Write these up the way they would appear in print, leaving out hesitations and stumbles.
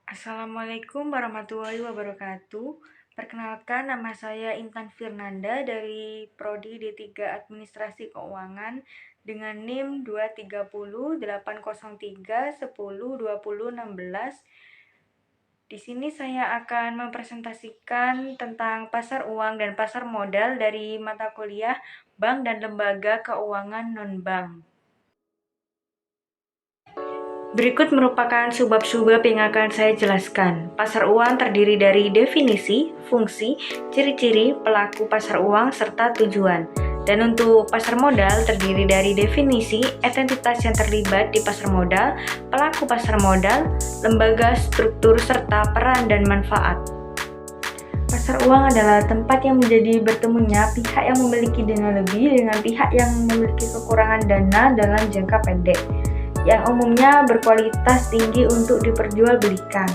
Assalamualaikum warahmatullahi wabarakatuh. Perkenalkan, nama saya Intan Firnanda dari Prodi D3 Administrasi Keuangan dengan NIM 2308031020016. Di sini saya akan mempresentasikan tentang pasar uang dan pasar modal dari mata kuliah Bank dan Lembaga Keuangan Non-Bank. Berikut merupakan subbab-subbab yang akan saya jelaskan. Pasar uang terdiri dari definisi, fungsi, ciri-ciri, pelaku pasar uang, serta tujuan. Dan untuk pasar modal terdiri dari definisi, identitas yang terlibat di pasar modal, pelaku pasar modal, lembaga, struktur, serta peran dan manfaat. Pasar uang adalah tempat yang menjadi bertemunya pihak yang memiliki dana lebih dengan pihak yang memiliki kekurangan dana dalam jangka pendek, yang umumnya berkualitas tinggi untuk diperjualbelikan.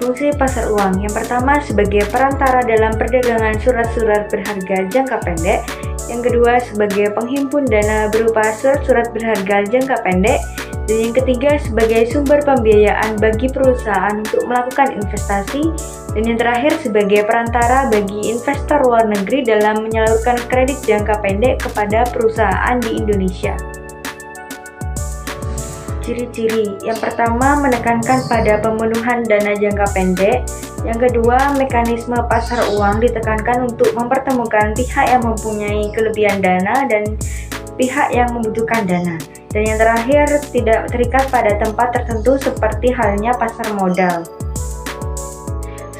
Fungsi pasar uang yang pertama sebagai perantara dalam perdagangan surat-surat berharga jangka pendek, yang kedua sebagai penghimpun dana berupa surat-surat berharga jangka pendek, dan yang ketiga sebagai sumber pembiayaan bagi perusahaan untuk melakukan investasi, dan yang terakhir sebagai perantara bagi investor luar negeri dalam menyalurkan kredit jangka pendek kepada perusahaan di Indonesia. Ciri-ciri yang pertama menekankan pada pemenuhan dana jangka pendek, yang kedua mekanisme pasar uang ditekankan untuk mempertemukan pihak yang mempunyai kelebihan dana dan pihak yang membutuhkan dana, dan yang terakhir tidak terikat pada tempat tertentu seperti halnya pasar modal.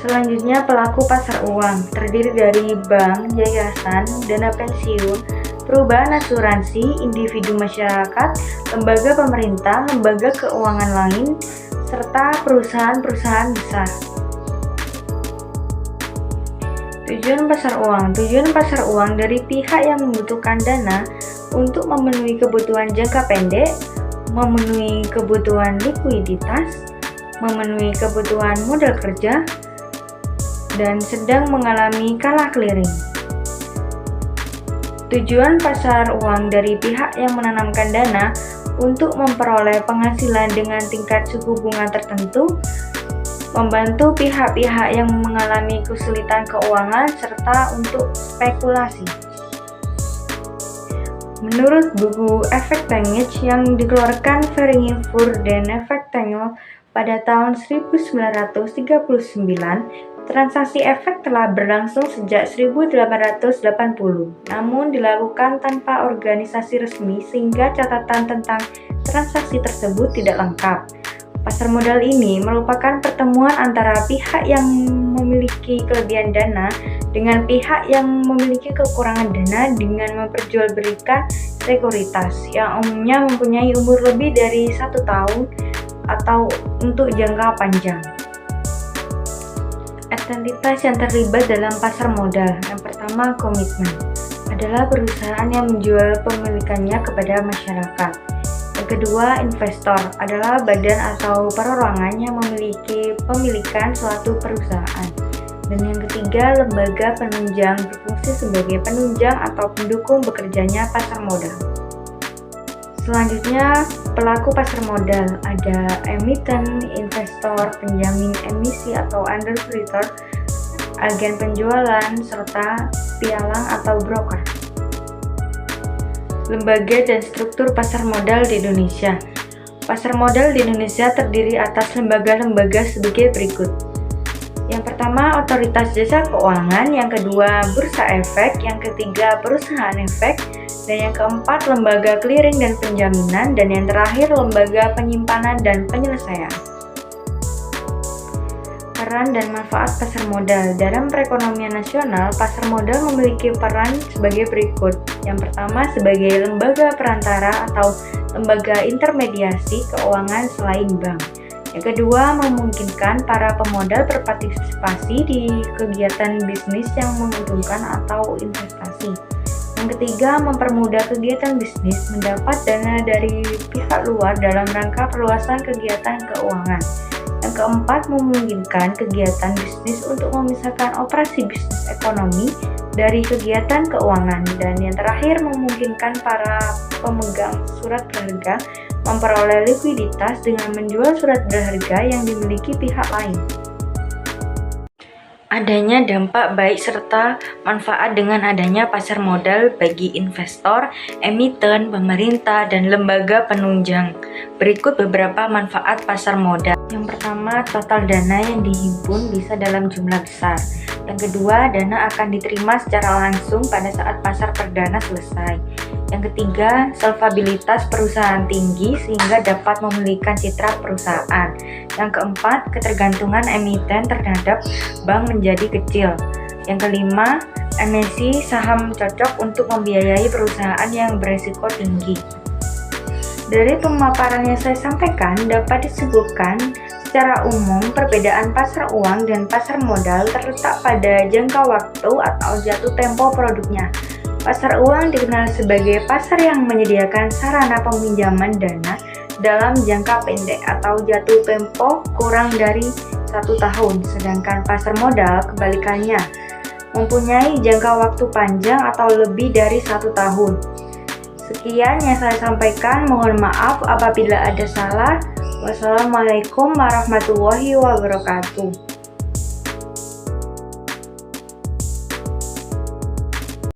Selanjutnya pelaku pasar uang terdiri dari bank, yayasan, dana pensiun, perubahan asuransi, individu masyarakat, lembaga pemerintah, lembaga keuangan lain, serta perusahaan-perusahaan besar. Tujuan pasar uang. Tujuan pasar uang dari pihak yang membutuhkan dana untuk memenuhi kebutuhan jangka pendek, memenuhi kebutuhan likuiditas, memenuhi kebutuhan modal kerja, dan sedang mengalami kalah clearing. Tujuan pasar uang dari pihak yang menanamkan dana untuk memperoleh penghasilan dengan tingkat suku bunga tertentu, membantu pihak-pihak yang mengalami kesulitan keuangan, serta untuk spekulasi. Menurut buku Efek Tengich yang dikeluarkan Veringevur dan Efek Tengel pada tahun 1939, transaksi efek telah berlangsung sejak 1880, namun dilakukan tanpa organisasi resmi sehingga catatan tentang transaksi tersebut tidak lengkap. Pasar modal ini merupakan pertemuan antara pihak yang memiliki kelebihan dana dengan pihak yang memiliki kekurangan dana dengan memperjualbelikan sekuritas yang umumnya mempunyai umur lebih dari 1 tahun atau untuk jangka panjang. Identitas yang terlibat dalam pasar modal. Yang pertama, komitmen adalah perusahaan yang menjual pemilikannya kepada masyarakat. Yang kedua, investor adalah badan atau perorangan yang memiliki pemilikan suatu perusahaan. Dan yang ketiga, lembaga penunjang berfungsi sebagai penunjang atau pendukung bekerjanya pasar modal. Selanjutnya, pelaku pasar modal ada emiten, investor, penjamin emisi atau underwriter, agen penjualan, serta pialang atau broker. Lembaga dan struktur pasar modal di Indonesia. Pasar modal di Indonesia terdiri atas lembaga-lembaga sebagai berikut. Yang pertama, Otoritas Jasa Keuangan, yang kedua, Bursa Efek, yang ketiga, Perusahaan Efek, dan yang keempat, Lembaga Clearing dan Penjaminan, dan yang terakhir, Lembaga Penyimpanan dan Penyelesaian. Peran dan manfaat pasar modal. Dalam perekonomian nasional, pasar modal memiliki peran sebagai berikut. Yang pertama, sebagai lembaga perantara atau lembaga intermediasi keuangan selain bank. Yang kedua, memungkinkan para pemodal berpartisipasi di kegiatan bisnis yang menguntungkan atau investasi. Yang ketiga, mempermudah kegiatan bisnis mendapat dana dari pihak luar dalam rangka perluasan kegiatan keuangan. Yang keempat, memungkinkan kegiatan bisnis untuk memisahkan operasi bisnis ekonomi dari kegiatan keuangan. Dan yang terakhir, memungkinkan para pemegang surat berharga memperoleh likuiditas dengan menjual surat berharga yang dimiliki pihak lain. Adanya dampak baik serta manfaat dengan adanya pasar modal bagi investor, emiten, pemerintah, dan lembaga penunjang. Berikut beberapa manfaat pasar modal. Yang pertama, total dana yang dihimpun bisa dalam jumlah besar. Yang kedua, dana akan diterima secara langsung pada saat pasar perdana selesai. Yang ketiga, solvabilitas perusahaan tinggi sehingga dapat memulihkan citra perusahaan. Yang keempat, ketergantungan emiten terhadap bank menjadi kecil. Yang kelima, emisi saham cocok untuk membiayai perusahaan yang beresiko tinggi. Dari pemaparan yang saya sampaikan, dapat disebutkan secara umum perbedaan pasar uang dan pasar modal terletak pada jangka waktu atau jatuh tempo produknya. Pasar uang dikenal sebagai pasar yang menyediakan sarana peminjaman dana dalam jangka pendek atau jatuh tempo kurang dari 1 tahun, sedangkan pasar modal kebalikannya, mempunyai jangka waktu panjang atau lebih dari 1 tahun. Sekian yang saya sampaikan, mohon maaf apabila ada salah. Wassalamualaikum warahmatullahi wabarakatuh.